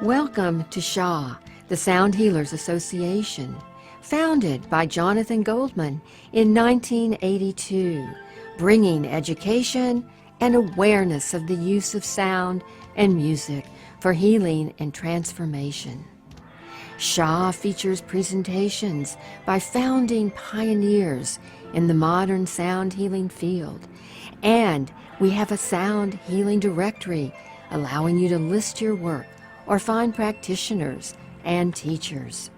Welcome to SHA, the Sound Healers Association, founded by Jonathan Goldman in 1982, bringing education and awareness of the use of sound and music for healing and transformation. SHA features presentations by founding pioneers in the modern sound healing field, and we have a sound healing directory allowing you to list your work or find practitioners and teachers.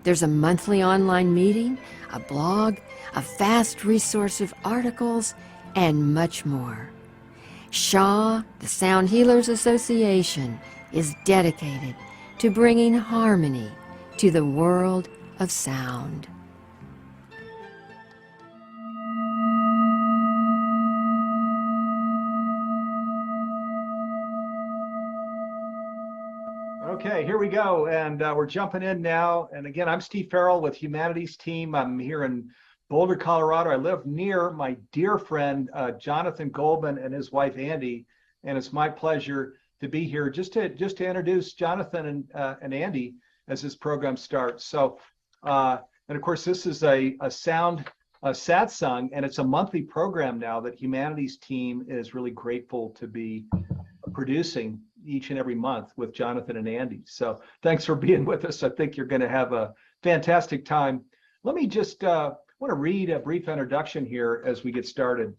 There's a monthly online meeting, a blog, a vast resource of articles, and much more. SHA, the Sound Healers Association, is dedicated to bringing harmony to the world of sound. Okay, here we go, and we're jumping in now. And again, I'm Steve Farrell with Humanities Team. I'm here in Boulder, Colorado. I live near my dear friend Jonathan Goldman and his wife Andi, and it's my pleasure to be here just to introduce Jonathan and Andi as this program starts. So, and of course, this is a Sound Satsang, and it's a monthly program now that Humanities Team is really grateful to be producing each and every month with Jonathan and Andi. So thanks for being with us. I think you're going to have a fantastic time. Let me just want to read a brief introduction here as we get started.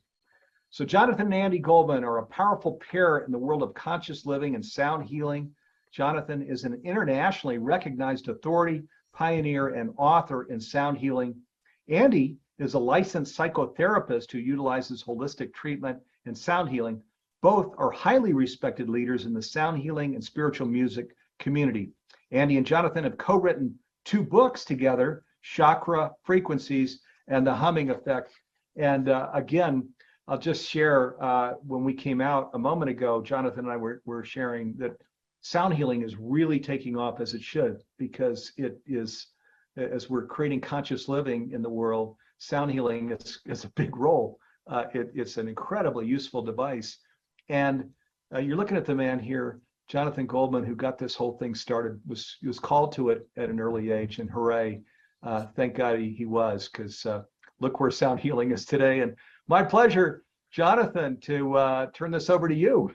So Jonathan and Andi Goldman are a powerful pair in the world of conscious living and sound healing. Jonathan is an internationally recognized authority, pioneer, and author in sound healing. Andi is a licensed psychotherapist who utilizes holistic treatment and sound healing. Both are highly respected leaders in the sound healing and spiritual music community. Andi and Jonathan have co-written 2 books together, Chakra Frequencies and The Humming Effect. And again, I'll just share, when we came out a moment ago, Jonathan and I were sharing that sound healing is really taking off as it should, because it is, as we're creating conscious living in the world, sound healing is a big role. It's an incredibly useful device. And you're looking at the man here, Jonathan Goldman, who got this whole thing started, was called to it at an early age, and hooray, thank God he was, because look where sound healing is today. And my pleasure, Jonathan, to turn this over to you.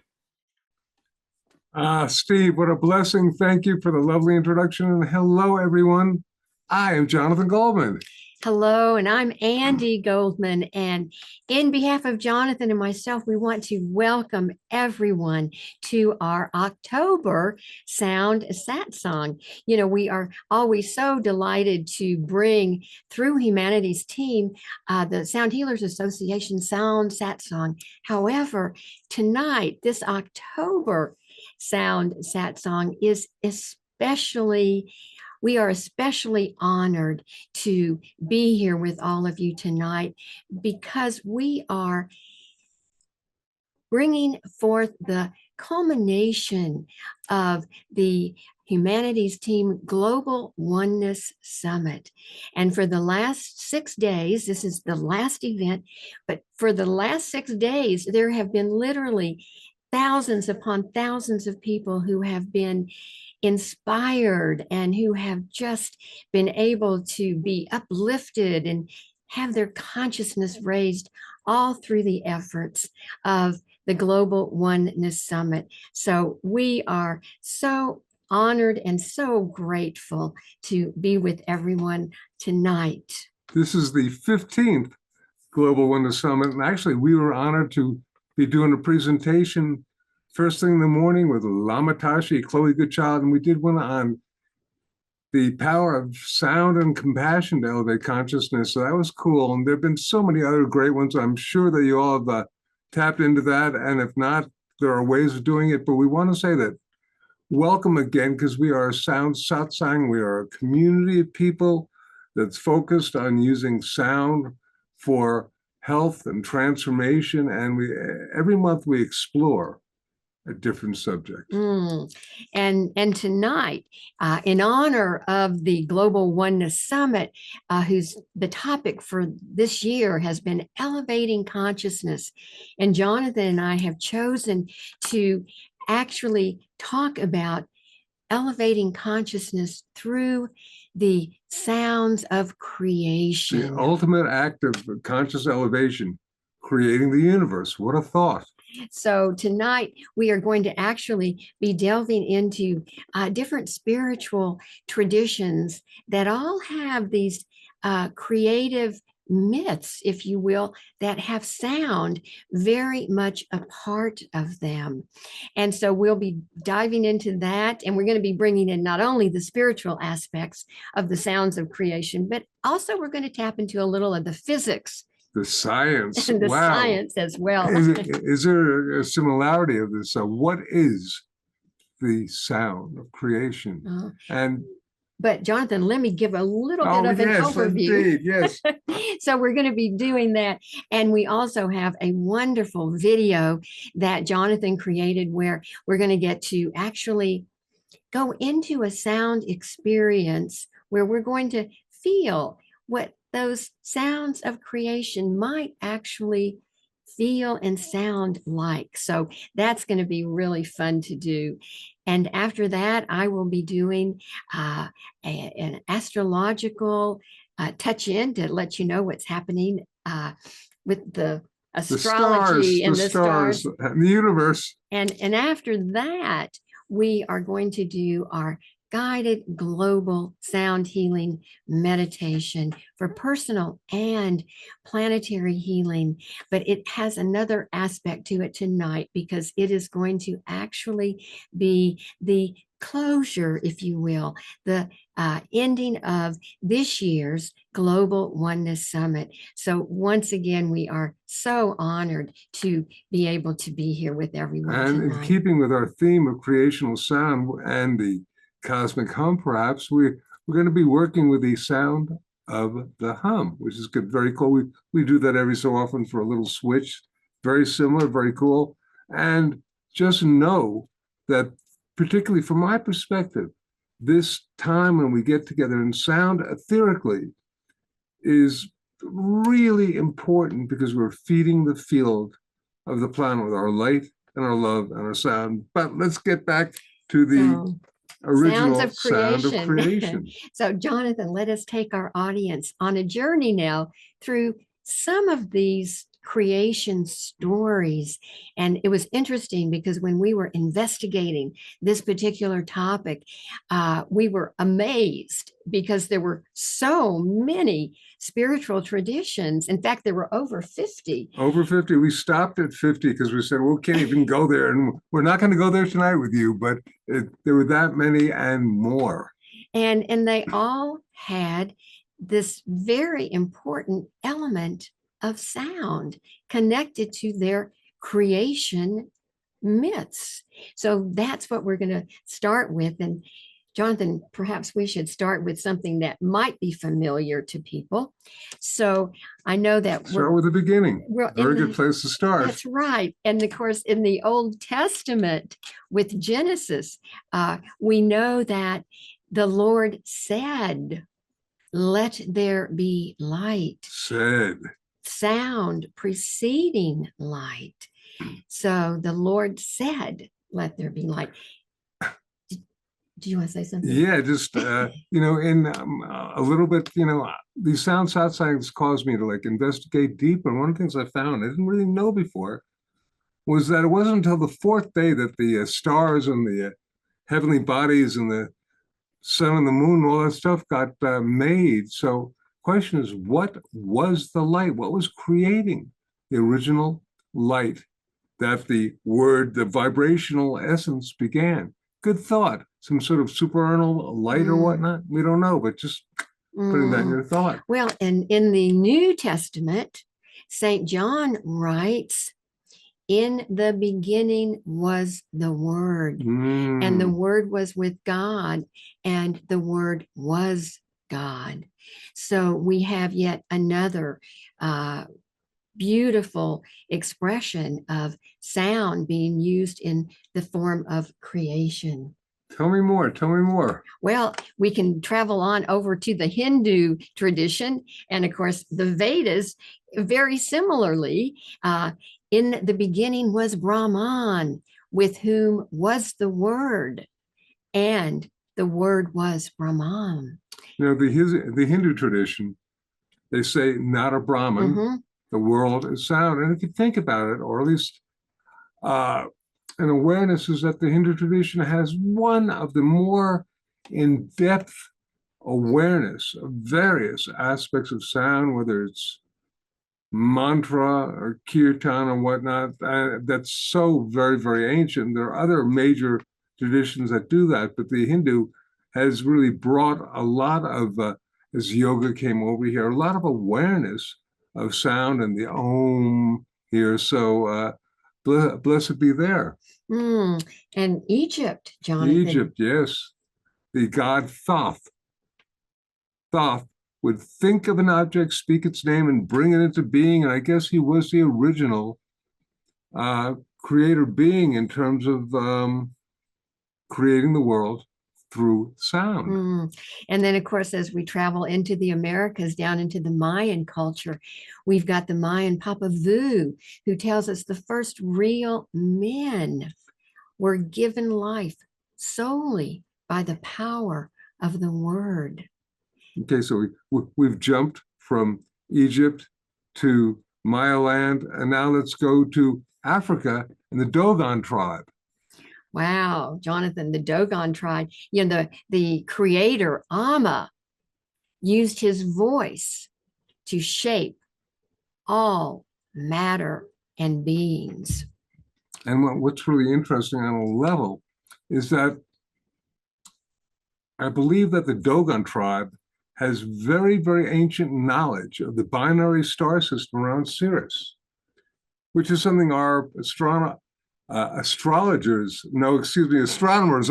Steve, what a blessing. Thank you for the lovely introduction. And hello, everyone. I am Jonathan Goldman. Hello, and I'm Andi Goldman, and in behalf of Jonathan and myself, we want to welcome everyone to our October Sound Satsang. You know, we are always so delighted to bring through Humanities Team the Sound Healers Association Sound Satsang. However, tonight, this October Sound Satsang is we are especially honored to be here with all of you tonight, because we are bringing forth the culmination of the Humanities Team Global Oneness Summit. And for the last 6 days, this is the last event, but for the last 6 days, there have been literally thousands upon thousands of people who have been inspired and who have just been able to be uplifted and have their consciousness raised all through the efforts of the Global Oneness Summit. So we are so honored and so grateful to be with everyone tonight. This is the 15th Global Oneness Summit, and actually we were honored to be doing a presentation first thing in the morning with Lamatashi, Chloe Goodchild, and we did one on the power of sound and compassion to elevate consciousness. So that was cool. And there have been so many other great ones. I'm sure that you all have tapped into that. And if not, there are ways of doing it. But we want to say that welcome again, because we are Sound Satsang. We are a community of people that's focused on using sound for health and transformation. And every month we explore a different subject. And tonight, in honor of the Global Oneness Summit, whose the topic for this year has been elevating consciousness, and Jonathan and I have chosen to actually talk about elevating consciousness through the sounds of creation. The ultimate act of conscious elevation, creating the universe. What a thought. So tonight we are going to actually be delving into different spiritual traditions that all have these creative myths, if you will, that have sound very much a part of them. And so we'll be diving into that, and we're going to be bringing in not only the spiritual aspects of the sounds of creation, but also we're going to tap into a little of the physics, the science. and the Wow. science as well. Is there a similarity of this? So what is the sound of creation? But Jonathan, let me give a little bit of an overview. Indeed, yes. So we're going to be doing that. And we also have a wonderful video that Jonathan created where we're going to get to actually go into a sound experience where we're going to feel what those sounds of creation might actually feel and sound like. So that's going to be really fun to do. And after that, I will be doing an astrological touch-in to let you know what's happening with the astrology and the stars and the universe. And after that, we are going to do our guided global sound healing meditation for personal and planetary healing. But it has another aspect to it tonight because it is going to actually be the closure, if you will, the ending of this year's Global Oneness Summit. So once again, we are so honored to be able to be here with everyone and tonight. In keeping with our theme of creational sound and the cosmic hum, perhaps we're going to be working with the sound of the hum, which is good, very cool. We do that every so often for a little switch, very similar, very cool. And just know that, particularly from my perspective, this time when we get together and sound etherically is really important because we're feeding the field of the planet with our light and our love and our sound. But let's get back to the original sound of creation. So Jonathan, let us take our audience on a journey now through some of these creation stories. And it was interesting because when we were investigating this particular topic, we were amazed because there were so many spiritual traditions. In fact, there were over 50. Over 50. We stopped at 50 because we said, well, we can't even go there. And we're not going to go there tonight with you, but there were that many and more. And they all had this very important element of sound connected to their creation myths. So that's what we're going to start with. And Jonathan, perhaps we should start with something that might be familiar to people. So I know that start with the beginning. Very good place to start. That's right. And of course, in the Old Testament with Genesis, we know that the Lord said, "Let there be light." Said. Sound preceding light. So the Lord said, "Let there be light." Do you want to say something? Yeah, just, in a little bit, these sound satsangs caused me to investigate deeper. And one of the things I found I didn't really know before was that it wasn't until the fourth day that the stars and the heavenly bodies and the sun and the moon and all that stuff got made. So question is, what was the light? What was creating the original light that the vibrational essence began? Good thought. Some sort of supernal light or whatnot. We don't know, but just putting that in your thought. Well, and in the New Testament, St. John writes, "In the beginning was the Word, and the Word was with God, and the Word was God." So we have yet another beautiful expression of sound being used in the form of creation. Tell me more. Tell me more. Well, we can travel on over to the Hindu tradition. And of course, the Vedas, very similarly, in the beginning was Brahman, with whom was the Word. And the word was Brahman. You know, the Hindu tradition, they say not a Brahman, Mm-hmm. the world is sound. And if you think about it, or at least an awareness is that the Hindu tradition has one of the more in-depth awareness of various aspects of sound, whether it's mantra or kirtan or whatnot, that's so very, very ancient. There are other major traditions that do that, but the Hindu has really brought a lot of, as yoga came over here, a lot of awareness of sound and the Om here. So blessed be there. And Egypt, Jonathan. Egypt, yes. The god Thoth. Thoth would think of an object, speak its name, and bring it into being. And I guess he was the original creator being in terms of creating the world through sound. And then, of course, as we travel into the Americas, down into the Mayan culture, we've got the Mayan Papa Vu, who tells us the first real men were given life solely by the power of the word. Okay, so we've jumped from Egypt to Maya land, and now let's go to Africa and the Dogon tribe. Wow, Jonathan, the Dogon tribe, you know, the creator, Amma, used his voice to shape all matter and beings. And what's really interesting on a level is that I believe that the Dogon tribe has very, very ancient knowledge of the binary star system around Sirius, which is something our astronomers, I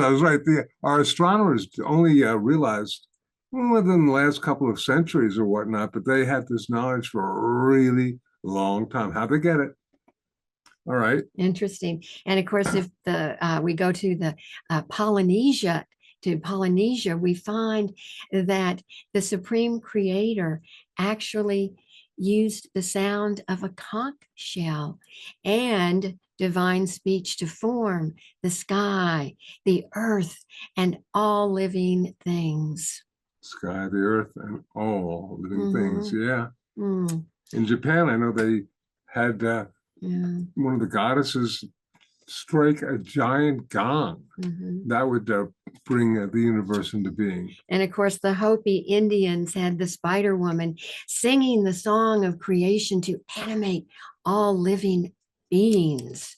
was right, our astronomers only realized within the last couple of centuries or whatnot, but they had this knowledge for a really long time. How'd they get it? All right. Interesting. And of course, if we go to the Polynesia, we find that the Supreme Creator actually used the sound of a conch shell and divine speech to form the sky, the earth, and all living things. Sky, the earth, and all living things. Yeah. In Japan, I know they had one of the goddesses strike a giant gong. That would bring the universe into being. And of course, the Hopi Indians had the Spider Woman singing the song of creation to animate all living beings.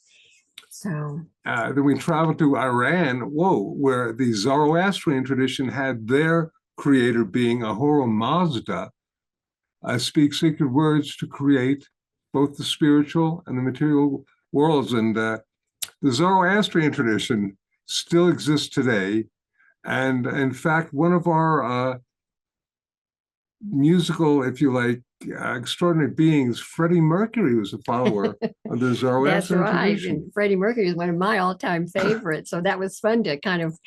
So then we traveled to Iran, where the Zoroastrian tradition had their creator being Ahura Mazda speak sacred words to create both the spiritual and the material worlds. And the Zoroastrian tradition still exists today. And in fact, one of our musical, if you like, extraordinary beings, Freddie Mercury, was a follower of the Zoroastrian tradition. And Freddie Mercury is one of my all-time favorites. So that was fun to kind of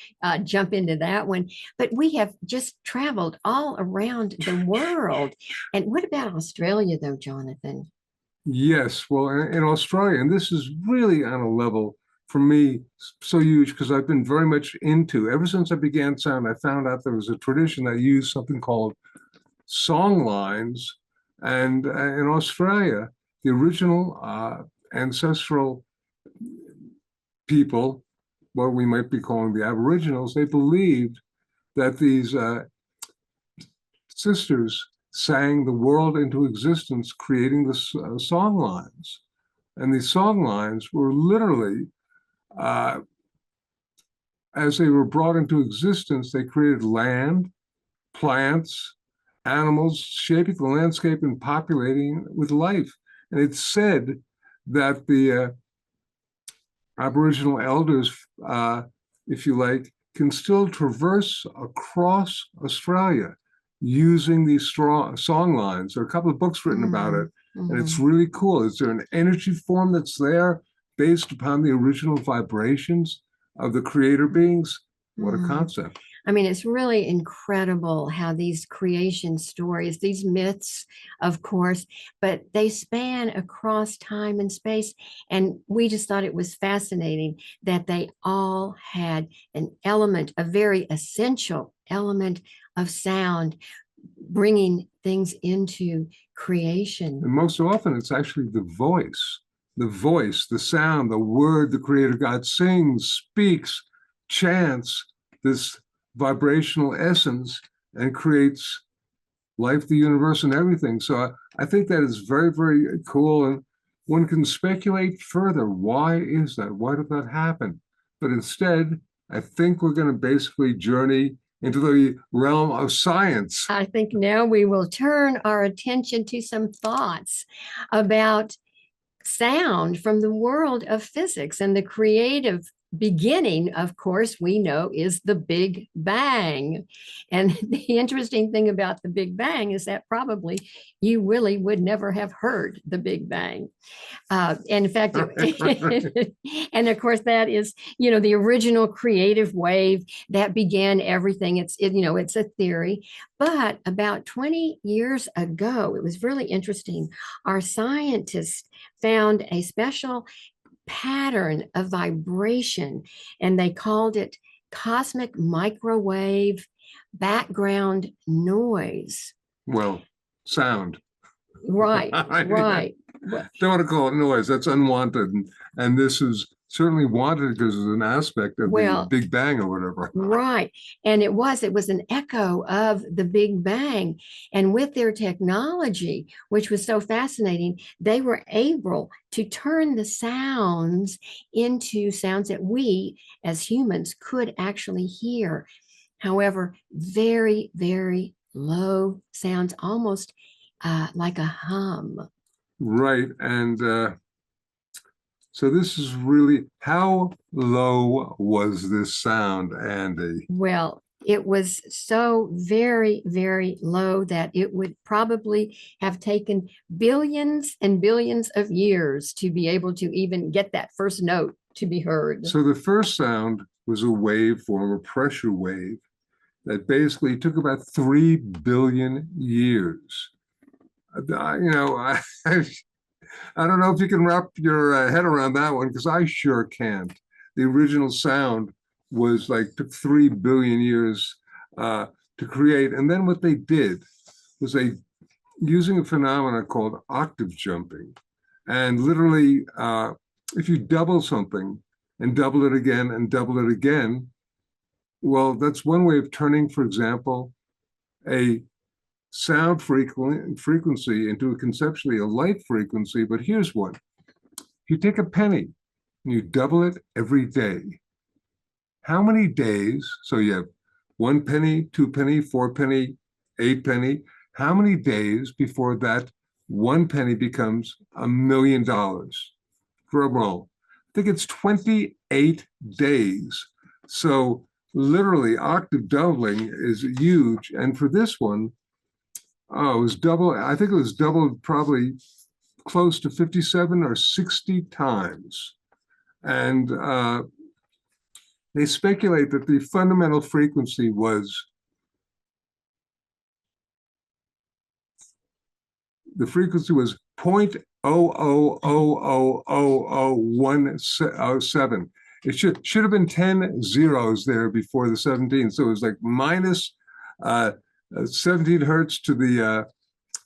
jump into that one. But we have just traveled all around the world. And what about Australia, though, Jonathan? Yes, well, in Australia, and this is really on a level for me so huge because I've been very much into, ever since I began sound, I found out there was a tradition that used something called song lines. And in Australia, the original ancestral people, what we might be calling the Aboriginals, they believed that these sisters sang the world into existence, creating the song lines. And these song lines were literally, as they were brought into existence, they created land, plants, animals, shaping the landscape and populating with life. And it's said that the Aboriginal elders, if you like, can still traverse across Australia using these song lines. There are a couple of books written about it, and it's really cool. Is there an energy form that's there based upon the original vibrations of the creator beings? What a concept. I mean, it's really incredible how these creation stories, these myths, of course, but they span across time and space. And we just thought it was fascinating that they all had an element, a very essential element of sound, bringing things into creation. And most often it's actually the voice, the sound, the word the Creator God sings, speaks, chants, this vibrational essence, and creates life, the universe, and everything. So I think that is very, very cool. And one can speculate further. Why is that? Why did that happen? But instead, I think we're going to basically journey into the realm of science. I think now we will turn our attention to some thoughts about sound from the world of physics, and the creative beginning, of course, we know is the Big Bang. And the interesting thing about the Big Bang is that probably you really would never have heard the Big Bang. In fact, and of course, that is, the original creative wave that began everything. It's a theory. But about 20 years ago, it was really interesting. Our scientists found a special pattern of vibration, and they called it cosmic microwave background noise. Well, sound. Right, right. Don't want to call it noise. That's unwanted. And this is certainly wanted because it's an aspect of the Big Bang or whatever. Right. And it was an echo of the Big Bang. And with their technology, which was so fascinating, they were able to turn the sounds into sounds that we as humans could actually hear. However, very, very low sounds, almost like a hum. Right. And so this is really, how low was this sound, Andy? Well, it was so very, very low that it would probably have taken billions and billions of years to be able to even get that first note to be heard. So the first sound was a waveform, a pressure wave, that basically took about 3 billion years. I don't know if you can wrap your head around that one, because I sure can't. The original sound was took 3 billion years to create. And then what they did was using a phenomenon called octave jumping. And literally, if you double something and double it again and double it again, well, that's one way of turning, for example, a sound frequency into conceptually a light frequency. But here's one. You take a penny and you double it every day. How many days? So you have 1 penny, 2 penny, 4 penny, 8 penny. How many days before that 1 penny becomes $1 million? For a moment, I think it's 28 days. So literally, octave doubling is huge. And for this one, it was double. I think it was doubled probably close to 57 or 60 times. And they speculate that the fundamental frequency was, the frequency was 0.00000017. It should have been 10 zeros there before the 17. So it was minus 17 hertz to the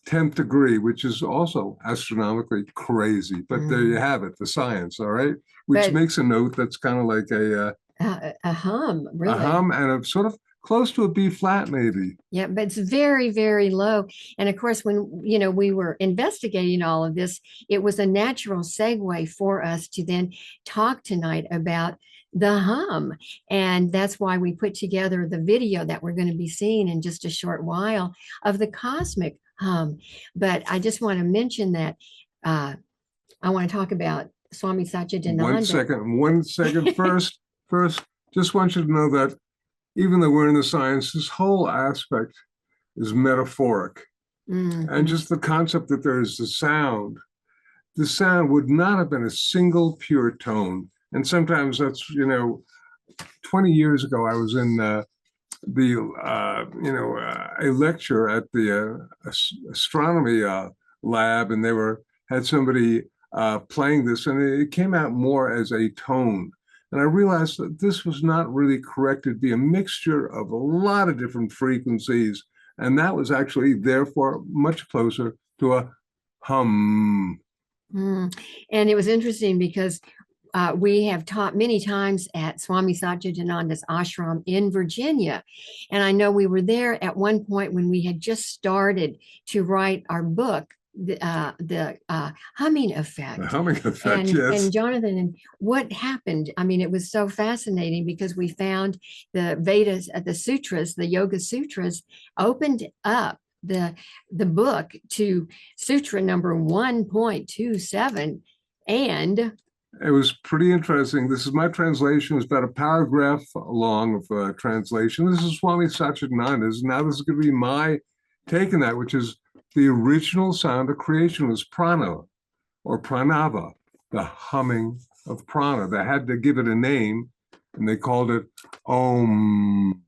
10th degree, which is also astronomically crazy. But there you have it, the science, all right? Which makes a note that's kind of like a hum, really. A hum, and a sort of close to a B flat, maybe. Yeah, but it's very, very low. And of course, when we were investigating all of this, it was a natural segue for us to then talk tonight about the hum. And that's why we put together the video that we're going to be seeing in just a short while of the cosmic hum. But I just want to mention that I want to talk about Swami Satchidananda. One second. First, just want you to know that even though we're in the science, this whole aspect is metaphoric. And just the concept that there is the sound would not have been a single pure tone. And sometimes that's, 20 years ago, I was in a lecture at the astronomy lab, and they had somebody playing this, and it came out more as a tone. And I realized that this was not really correct. It'd be a mixture of a lot of different frequencies, and that was actually therefore much closer to a hum. And it was interesting because we have taught many times at Swami Satchidananda's ashram in Virginia. And I know we were there at one point when we had just started to write our book, the humming effect. The humming effect, yes. And Jonathan, and what happened? I mean, it was so fascinating because we found the Vedas, the sutras, the Yoga Sutras, opened up the book to sutra number 1.27, and it was pretty interesting. This is my translation. It's about a paragraph long of translation. This is Swami Satchidananda's. Now this is going to be my take on that, which is the original sound of creation was prana or pranava, the humming of prana. They had to give it a name, and they called it Om.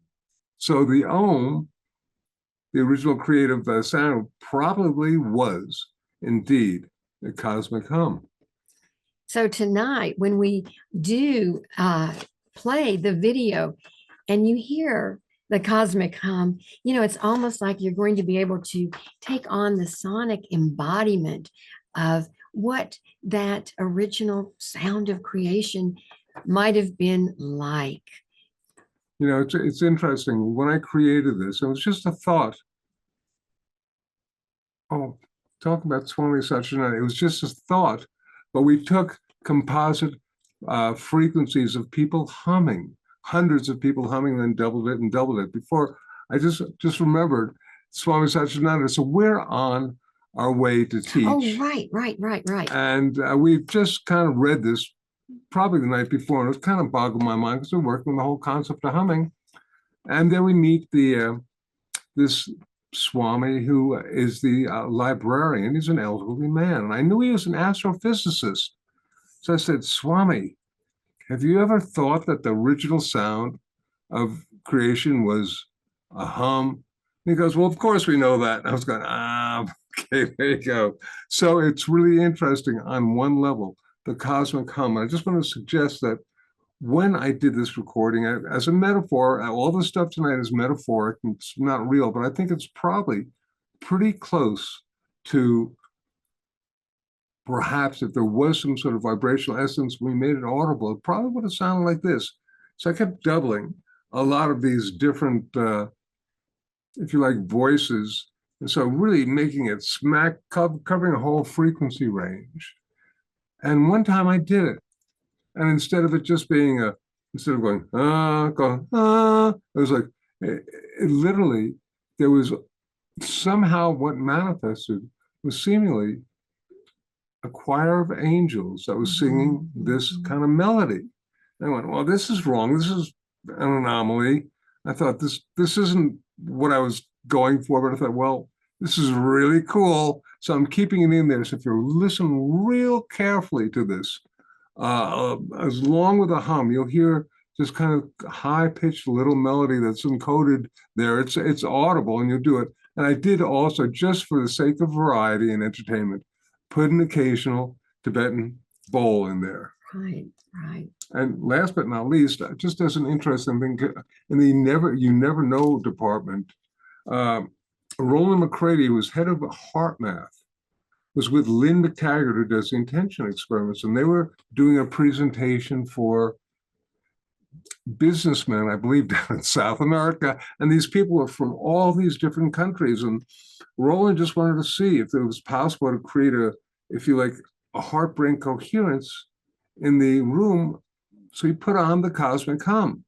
So the Om, the original creative sound, probably was indeed the cosmic hum. So tonight, when we do play the video and you hear the cosmic hum, it's almost like you're going to be able to take on the sonic embodiment of what that original sound of creation might have been like. It's interesting. When I created this, it was just a thought. Oh, talk about Swami Satchidananda. It was just a thought, but we took composite frequencies of people humming, hundreds of people humming, then doubled it and doubled it. Before, I just remembered Swami Satchidananda. So we're on our way to teach. Oh, right. And we've just kind of read this probably the night before, and it kind of boggled my mind because we're working on the whole concept of humming. And then we meet this Swami, who is the librarian. He's an elderly man, and I knew he was an astrophysicist. So I said, Swami, have you ever thought that the original sound of creation was a hum? And he goes, well, of course we know that. And I was going, okay, there you go. So it's really interesting on one level, the cosmic hum. I just want to suggest that when I did this recording, as a metaphor, all this stuff tonight is metaphoric, and it's not real, but I think it's probably pretty close to perhaps if there was some sort of vibrational essence, we made it audible, it probably would have sounded like this. So I kept doubling a lot of these different, if you like, voices. And so really making it covering a whole frequency range. And one time I did it. And instead of it just being instead of going, it was like, it literally, there was somehow what manifested was seemingly a choir of angels that was singing this kind of melody. And I went, well, this is wrong. This is an anomaly. I thought this isn't what I was going for, but I thought, well, this is really cool. So I'm keeping it in there. So if you listen real carefully to this, as long with a hum, you'll hear this kind of high-pitched little melody that's encoded there. It's audible, and you'll do it. And I did also, just for the sake of variety and entertainment, put an occasional Tibetan bowl in there. Right. And last but not least, just as an interesting thing, in the you never know department, Roland McCready, who was head of heart math, was with Lynn McTaggart, who does the intention experiments, and they were doing a presentation for businessmen, I believe, down in South America, and these people were from all these different countries, and Roland just wanted to see if it was possible to create if you like, a heart-brain coherence in the room. So he put on the cosmic hum,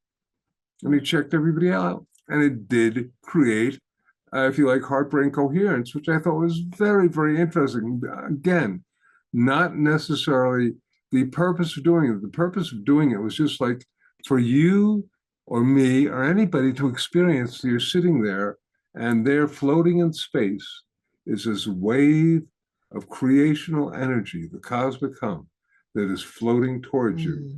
and he checked everybody out, and it did create, if you like, heart-brain coherence, which I thought was very, very interesting. Again, not necessarily the purpose of doing it. The purpose of doing it was just like for you or me or anybody to experience. You're sitting there, and there floating in space is this wave of creational energy, the cosmic hum, that is floating towards you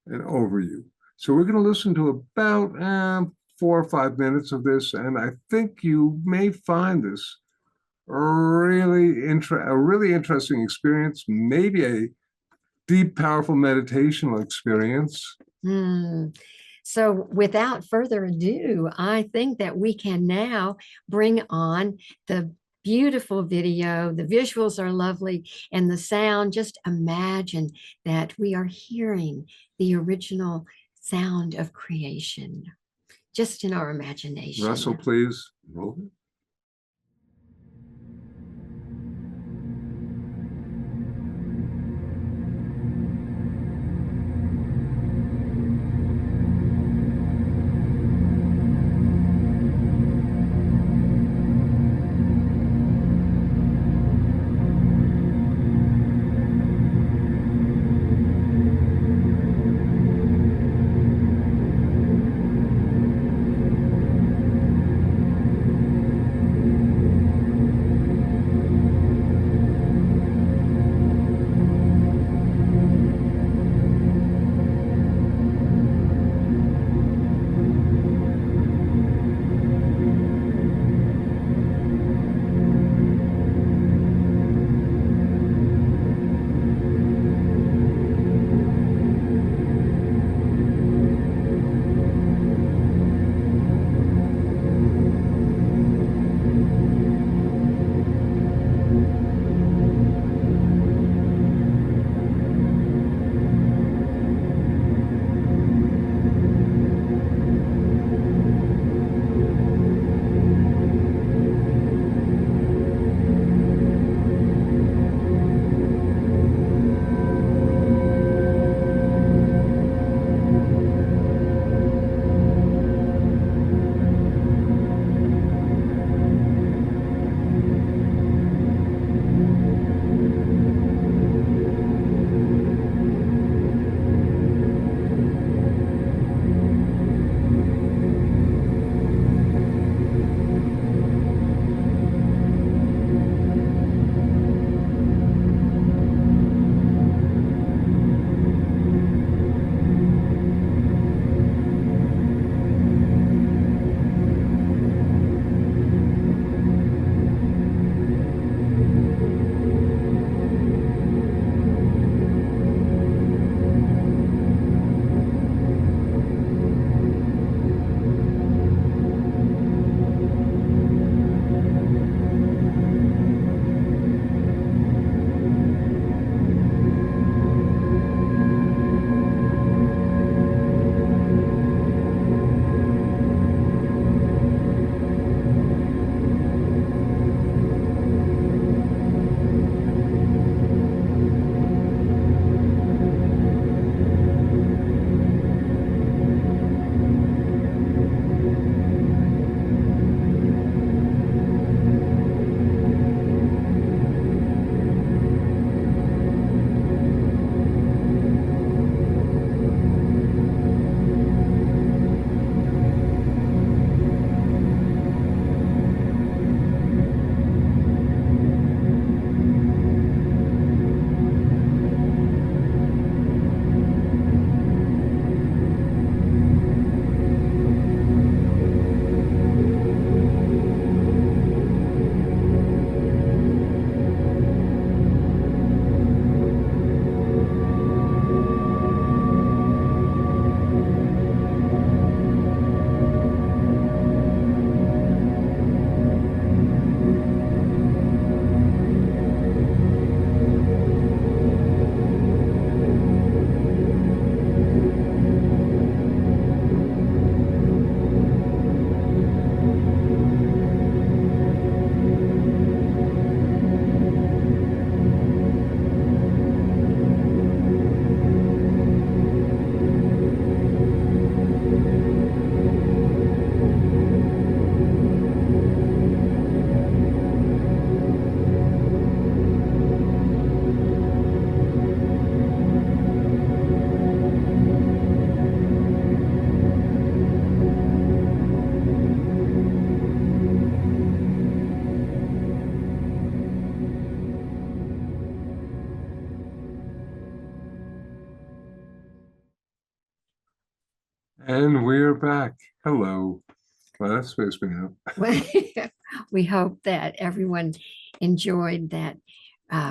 and over you. So we're going to listen to about 4 or 5 minutes of this, and I think you may find this a really interesting experience, maybe a deep, powerful meditational experience. So without further ado, I think that we can now bring on the beautiful video. The visuals are lovely, and the sound, just imagine that we are hearing the original sound of creation, just in our imagination. Russell, please. Roll it. And we're back. Hello. Well, that spaced me out. We hope that everyone enjoyed that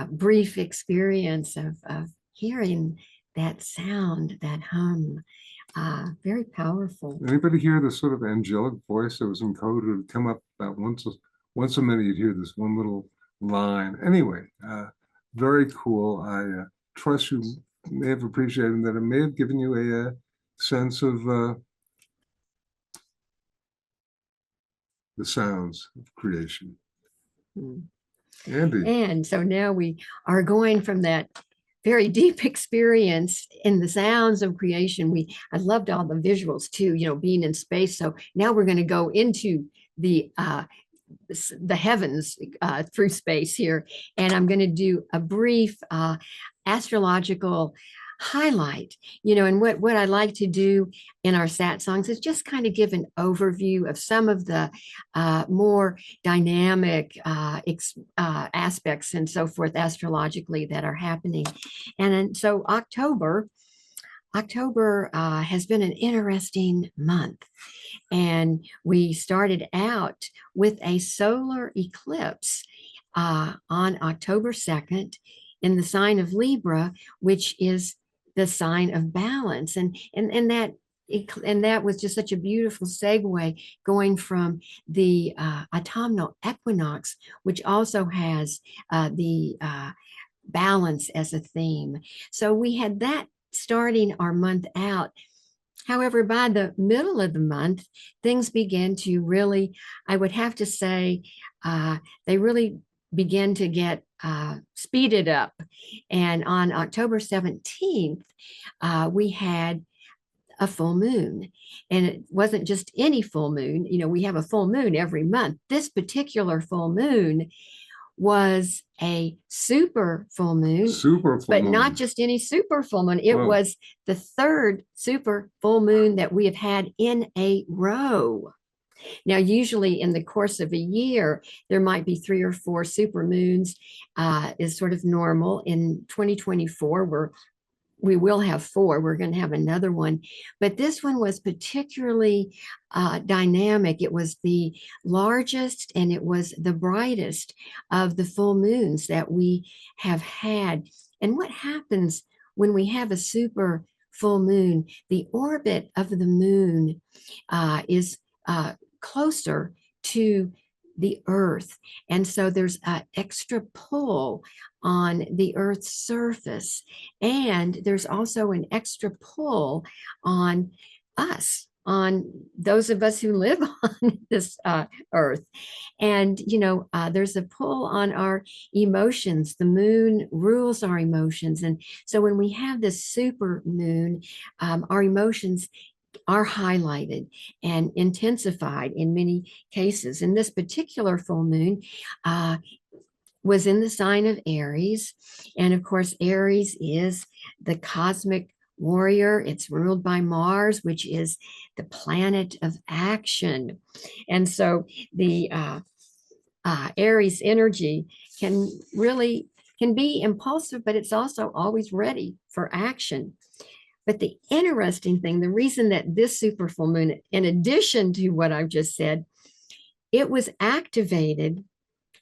brief experience of hearing that sound, that hum. Very powerful. Anybody hear the sort of angelic voice that was encoded? It would come up about once a minute. You'd hear this one little line. Anyway, very cool. I trust you may have appreciated that. It may have given you a sense of the sounds of creation. Andi. And so now we are going from that very deep experience in the sounds of creation. I loved all the visuals too, being in space. So now we're going to go into the heavens through space here. And I'm going to do a brief astrological highlight, and what I like to do in our satsangs is just kind of give an overview of some of the more dynamic aspects and so forth astrologically that are happening. And so October has been an interesting month. And we started out with a solar eclipse on October 2nd in the sign of Libra, which is the sign of balance. And that was just such a beautiful segue going from the autumnal equinox, which also has the balance as a theme. So we had that starting our month out. However, by the middle of the month, things began to really, I would have to say, they really began to get speeded up. And on October 17th, we had a full moon. And it wasn't just any full moon. We have a full moon every month. This particular full moon was a super full moon, but not just any super full moon. It was the third super full moon that we have had in a row. Now, usually in the course of a year, there might be 3 or 4 super moons is sort of normal. In 2024, we will have 4. We're going to have another one. But this one was particularly dynamic. It was the largest and it was the brightest of the full moons that we have had. And what happens when we have a super full moon? The orbit of the moon is closer to the earth. And so there's an extra pull on the earth's surface. And there's also an extra pull on us, on those of us who live on this earth. And, there's a pull on our emotions. The moon rules our emotions. And so when we have this super moon, our emotions are highlighted and intensified in many cases. And this particular full moon was in the sign of Aries. And of course, Aries is the cosmic warrior. It's ruled by Mars, which is the planet of action. And so the Aries energy can be impulsive, but it's also always ready for action. But the interesting thing, the reason that this super full moon, in addition to what I've just said, it was activated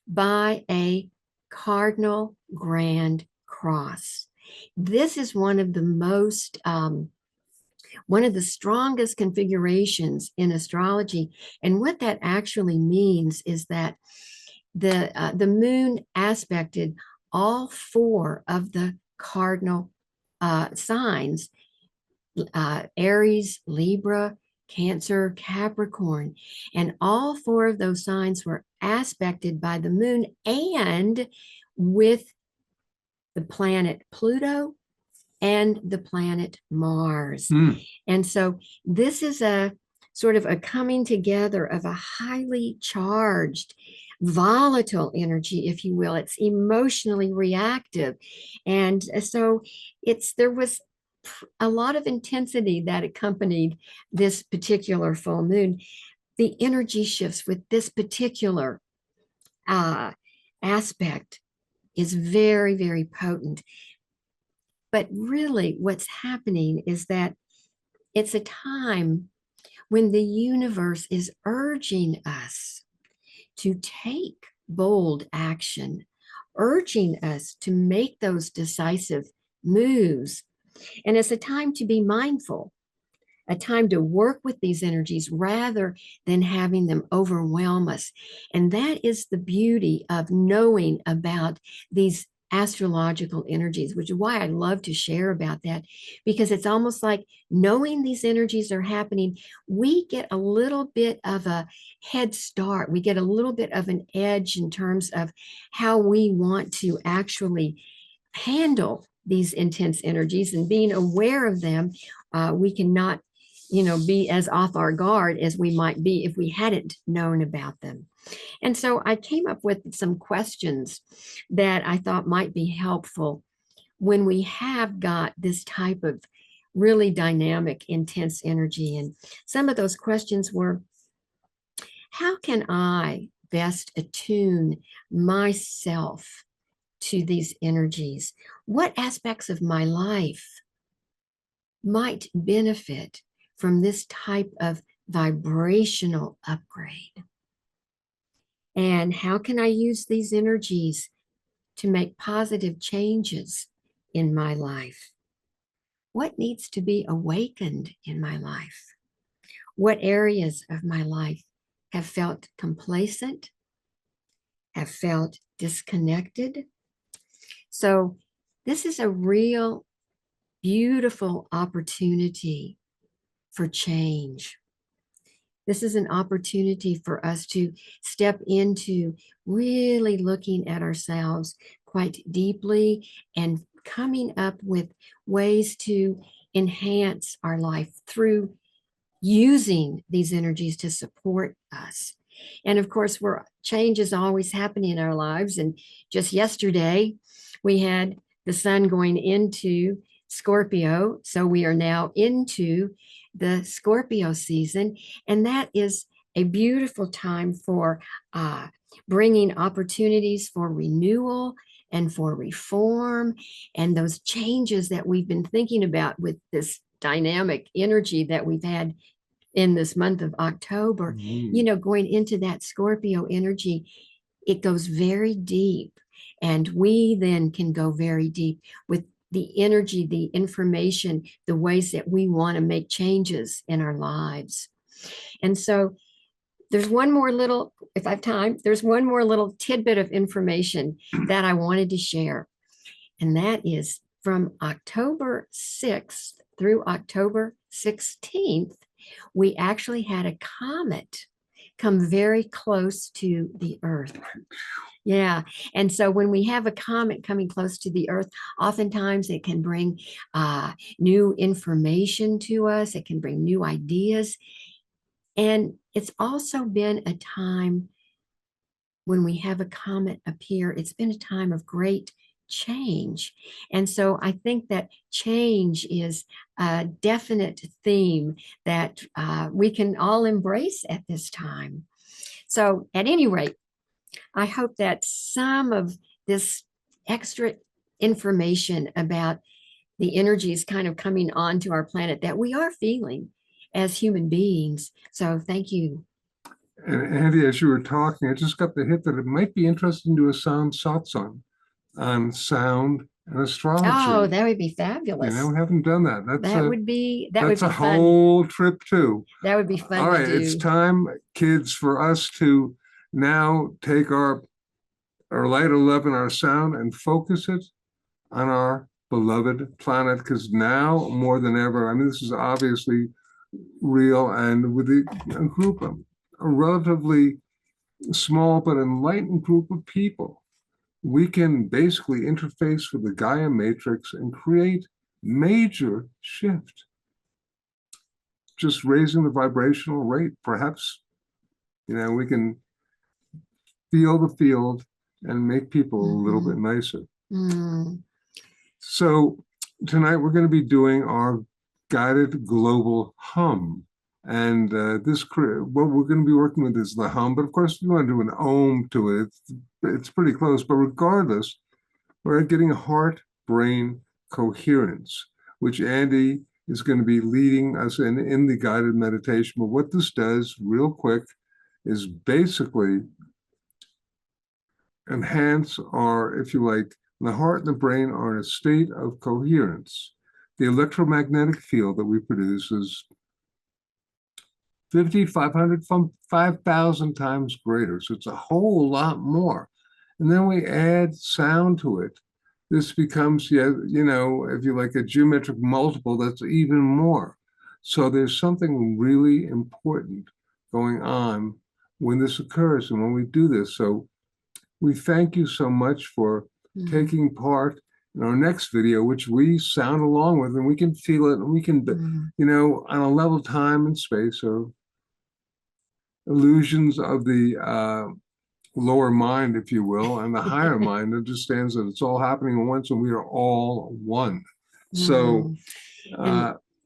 by a cardinal grand cross. This is one of the strongest configurations in astrology. And what that actually means is that the moon aspected all 4 of the cardinal signs, Aries, Libra, Cancer, Capricorn, and all 4 of those signs were aspected by the moon and with the planet Pluto and the planet Mars. And so this is a sort of a coming together of a highly charged, volatile energy, if you will. It's emotionally reactive. And so there was a lot of intensity that accompanied this particular full moon. The energy shifts with this particular aspect is very, very potent. But really what's happening is that it's a time when the universe is urging us to take bold action, urging us to make those decisive moves. And it's a time to be mindful, a time to work with these energies rather than having them overwhelm us. And that is the beauty of knowing about these astrological energies, which is why I love to share about that, because it's almost like knowing these energies are happening, we get a little bit of a head start. We get a little bit of an edge in terms of how we want to actually handle these intense energies, and being aware of them, we cannot be as off our guard as we might be if we hadn't known about them. And so I came up with some questions that I thought might be helpful when we have got this type of really dynamic, intense energy. And some of those questions were, how can I best attune myself to these energies? What aspects of my life might benefit from this type of vibrational upgrade? And how can I use these energies to make positive changes in my life? What needs to be awakened in my life? What areas of my life have felt complacent, have felt disconnected? So this is a real beautiful opportunity for change. This is an opportunity for us to step into really looking at ourselves quite deeply and coming up with ways to enhance our life through using these energies to support us. And of course, change is always happening in our lives. And just yesterday, we had the sun going into Scorpio. So we are now into the Scorpio season. And that is a beautiful time for bringing opportunities for renewal and for reform, and those changes that we've been thinking about with this dynamic energy that we've had in this month of October. Going into that Scorpio energy, it goes very deep. And we then can go very deep with the energy, the information, the ways that we want to make changes in our lives. And so there's one more little, if I have time, there's one more little tidbit of information that I wanted to share. And that is from October 6th through October 16th, we actually had a comet come very close to the Earth. Yeah. And so when we have a comet coming close to the Earth, oftentimes it can bring new information to us. It can bring new ideas. And it's also been a time when we have a comet appear, it's been a time of great change. And so I think that change is a definite theme that we can all embrace at this time. So at any rate, I hope that some of this extra information about the energies kind of coming onto our planet that we are feeling as human beings. So thank you. And Andy, as you were talking, I just got the hit that it might be interesting to do a Sound Satsang on sound and astrology. Oh, that would be fabulous. We haven't done that. That would be that's a fun. whole trip too. That would be fun. All right, to do. It's time, kids, for us to now take our light 11, our sound, and focus it on our beloved planet, because now more than ever, I mean, this is obviously real, and with a group of a relatively small but enlightened group of people, we can basically interface with the Gaia matrix and create major shift. Just raising the vibrational rate, perhaps, we can feel the field and make people a little bit nicer. So tonight we're going to be doing our guided global hum. And what we're going to be working with is the hum, but of course, if you want to do an ohm to it, it's pretty close. But regardless, we're getting heart-brain coherence, which Andy is going to be leading us in the guided meditation. But what this does, real quick, is basically enhance our, if you like, the heart and the brain are in a state of coherence. The electromagnetic field that we produce is 5,500 from 5,000 times greater. So it's a whole lot more. And then we add sound to it. This becomes, you know, if you like, a geometric multiple that's even more. So there's something really important going on when this occurs and when we do this. So we thank you so much for taking part in our next video, which we sound along with, and we can feel it, and we can, you know, on a level time and space, or illusions of the lower mind, if you will, and the higher mind understands that it's all happening at once, and we are all one. So,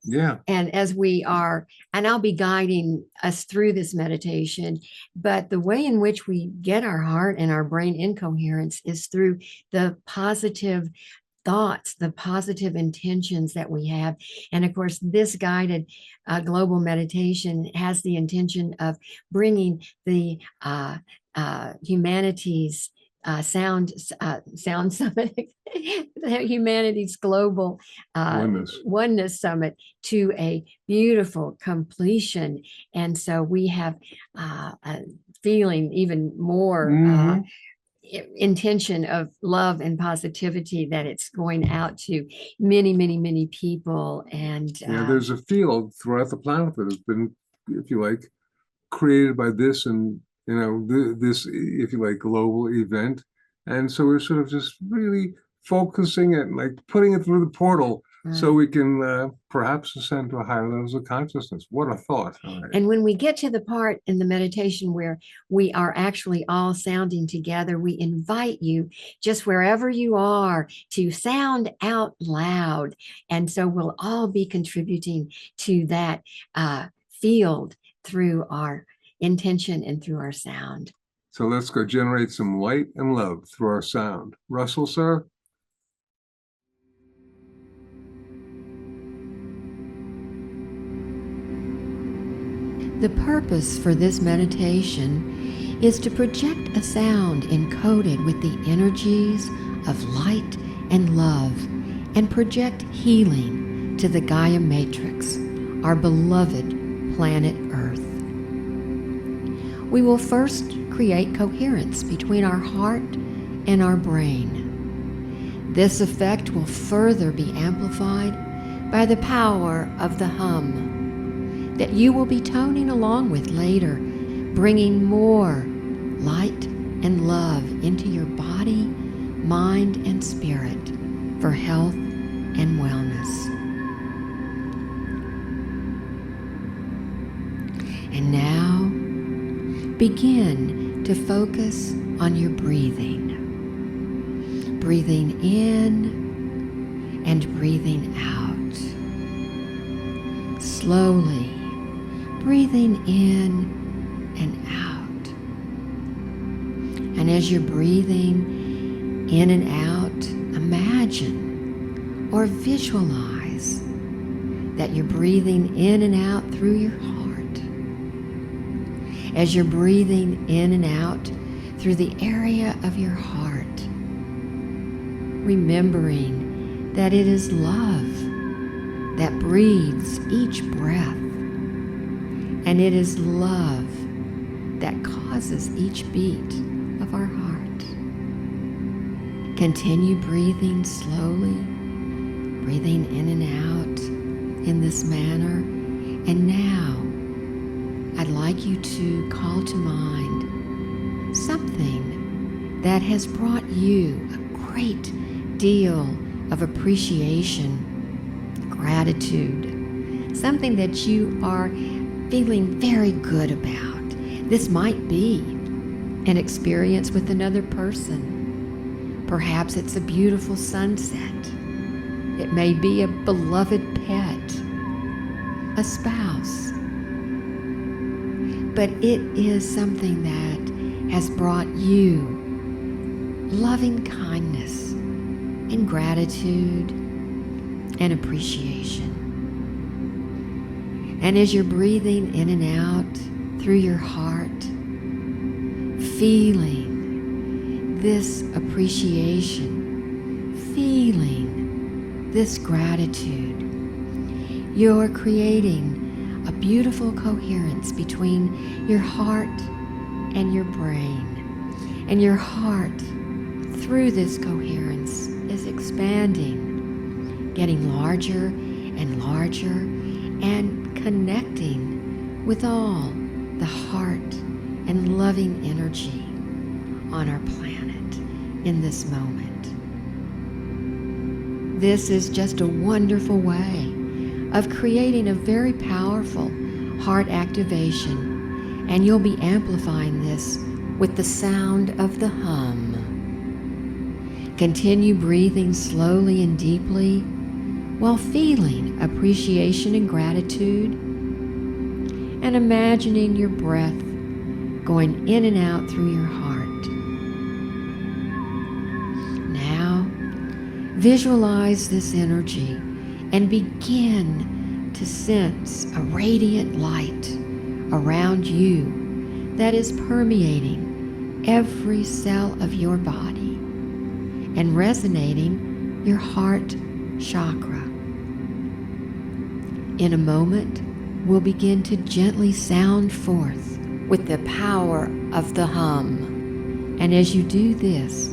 yeah. And as we are, and I'll be guiding us through this meditation, but the way in which we get our heart and our brain in coherence is through the positive thoughts, the positive intentions that we have. And of course, this guided global meditation has the intention of bringing the humanity's Sound Summit, humanity's Global Oneness Summit to a beautiful completion. And so we have feeling even more intention of love and positivity that it's going out to many, many, many people. And there's a field throughout the planet that has been, if you like, created by this and, you know, this, if you like, global event. And so we're sort of just really focusing it, like putting it through the portal so we can perhaps ascend to a higher levels of consciousness. What a thought. Right. And when we get to the part in the meditation where we are actually all sounding together, we invite you, just wherever you are, to sound out loud. And so we'll all be contributing to that field through our intention and through our sound. So let's go generate some light and love through our sound. Russell, sir? The purpose for this meditation is to project a sound encoded with the energies of light and love and project healing to the Gaia matrix, our beloved planet Earth. We will first create coherence between our heart and our brain. This effect will further be amplified by the power of the hum that you will be toning along with later, bringing more light and love into your body, mind, and spirit for health and wellness. And now, begin to focus on your breathing. Breathing in and breathing out. Slowly breathing in and out. And as you're breathing in and out, imagine or visualize that you're breathing in and out through your heart. As you're breathing in and out through the area of your heart, remembering that it is love that breathes each breath, and it is love that causes each beat of our heart. Continue breathing slowly, breathing in and out in this manner, and now I'd like you to call to mind something that has brought you a great deal of appreciation, gratitude, something that you are feeling very good about. This might be an experience with another person. Perhaps it's a beautiful sunset. It may be a beloved pet, a spouse. But it is something that has brought you loving kindness and gratitude and appreciation. And as you're breathing in and out through your heart, feeling this appreciation, feeling this gratitude, you're creating a beautiful coherence between your heart and your brain. And your heart, through this coherence, is expanding, getting larger and larger, and connecting with all the heart and loving energy on our planet in this moment. This is just a wonderful way of creating a very powerful heart activation, and you'll be amplifying this with the sound of the hum. Continue breathing slowly and deeply while feeling appreciation and gratitude, and imagining your breath going in and out through your heart. Now, visualize this energy and begin to sense a radiant light around you that is permeating every cell of your body and resonating your heart chakra. In a moment, we'll begin to gently sound forth with the power of the hum. And as you do this,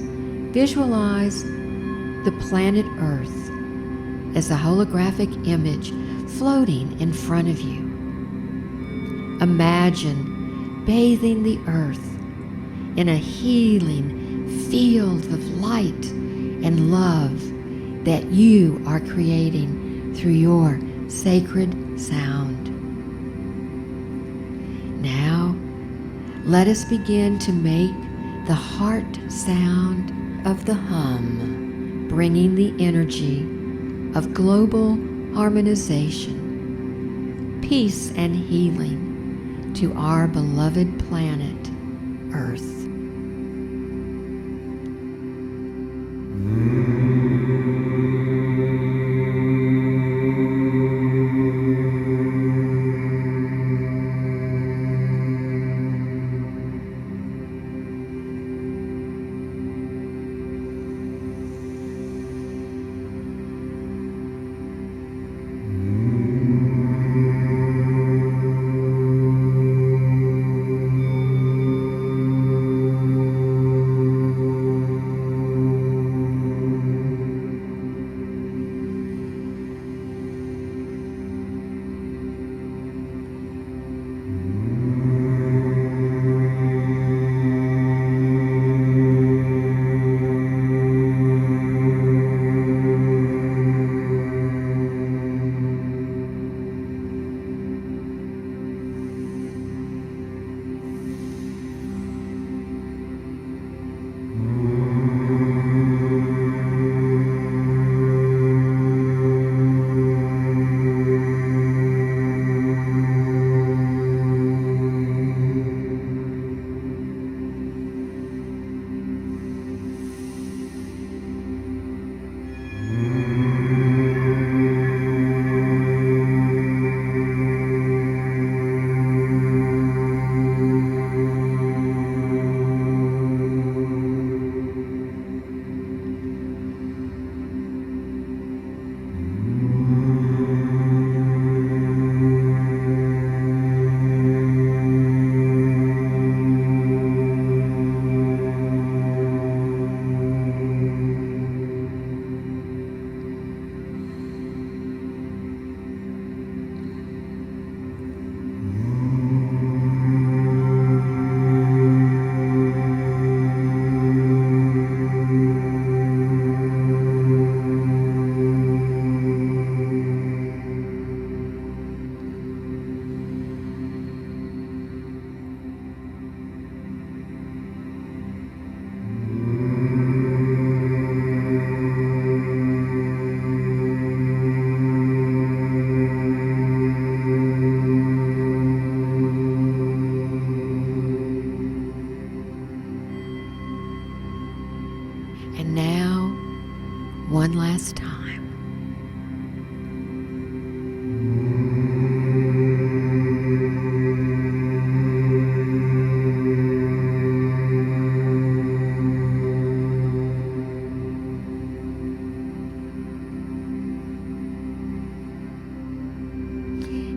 visualize the planet Earth as a holographic image floating in front of you. Imagine bathing the Earth in a healing field of light and love that you are creating through your sacred sound. Now, let us begin to make the heart sound of the hum, bringing the energy of global harmonization, peace and healing to our beloved planet, Earth.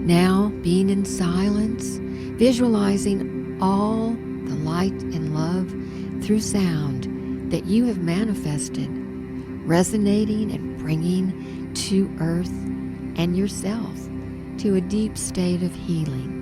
Now, being in silence, visualizing all the light and love through sound that you have manifested, resonating and bringing to earth and yourself to a deep state of healing.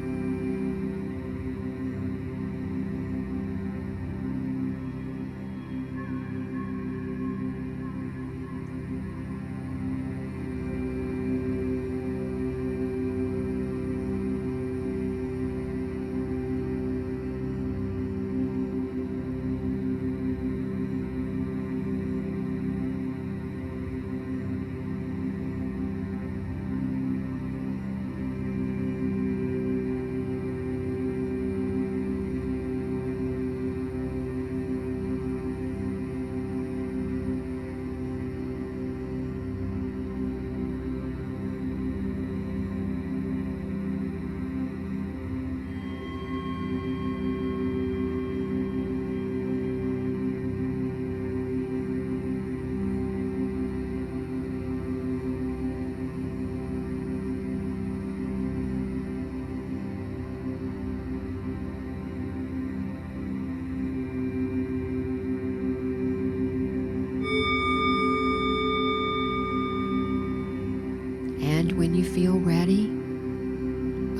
And when you feel ready,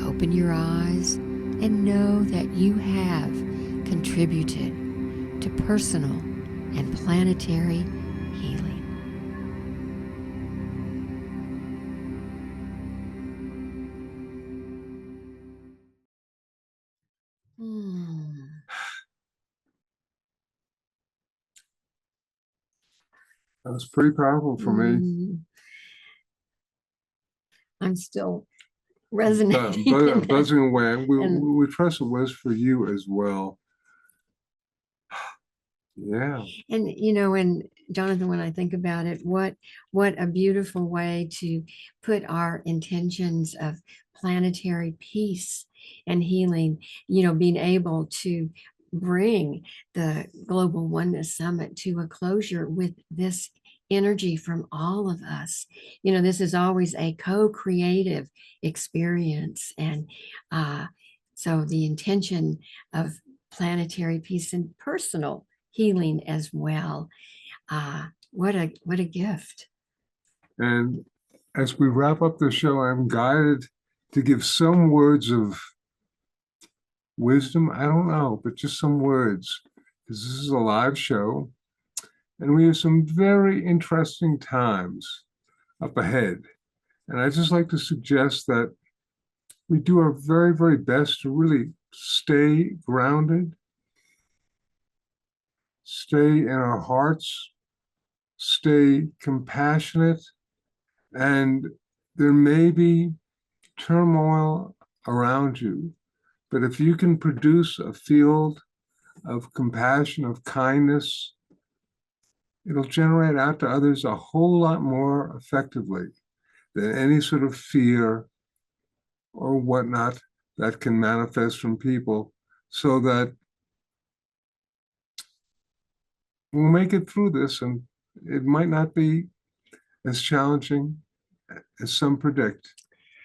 open your eyes and know that you have contributed to personal and planetary healing. That was pretty powerful for me. I'm still resonating. Buzzing away. We trust it was for you as well. Yeah. And and Jonathan, when I think about it, what a beautiful way to put our intentions of planetary peace and healing, being able to bring the Global Oneness Summit to a closure with this energy from all of us. This is always a co-creative experience. And so the intention of planetary peace and personal healing as well. What a gift. And as we wrap up the show, I'm guided to give some words of wisdom. I don't know, but just some words, because this is a live show. And we have some very interesting times up ahead. And I'd just like to suggest that we do our very, very best to really stay grounded, stay in our hearts, stay compassionate, and there may be turmoil around you, but if you can produce a field of compassion, of kindness, it'll generate out to others a whole lot more effectively than any sort of fear or whatnot that can manifest from people, so that we'll make it through this, and it might not be as challenging as some predict.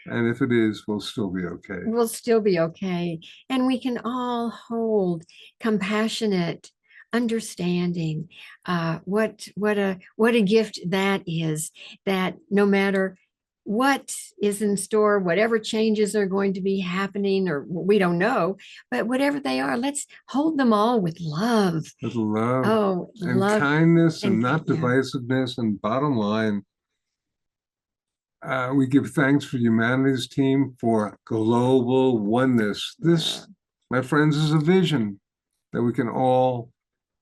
And if it is, we'll still be okay. We'll still be okay. And we can all hold compassionate understanding. What a gift that is, that no matter what is in store, whatever changes are going to be happening, or we don't know, but whatever they are, let's hold them all with love. With love. Oh, and love, kindness, and not divisiveness. And bottom line, we give thanks for humanity's team for global oneness. This, my friends, is a vision that we can all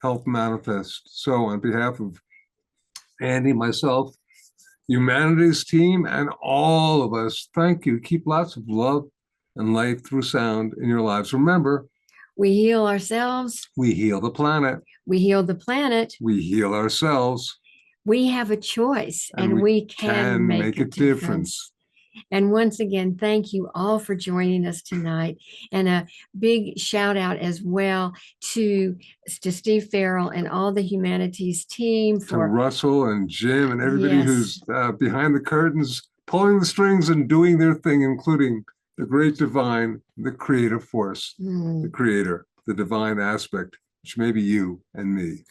help manifest. So on behalf of Andi, myself, humanity's team, and all of us, thank you. Keep lots of love and light through sound in your lives. Remember, we heal ourselves. We heal the planet. We heal the planet. We heal ourselves. We have a choice, and we can make a difference. And once again, thank you all for joining us tonight. And a big shout out as well to Steve Farrell and all the humanities team. To Russell and Jim and everybody who's behind the curtains, pulling the strings and doing their thing, including the great divine, the creative force, the creator, the divine aspect, which may be you and me.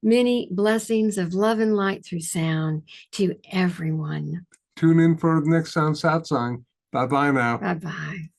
Many blessings of love and light through sound to everyone. Tune in for the next Sound Satsang. Bye-bye now. Bye-bye.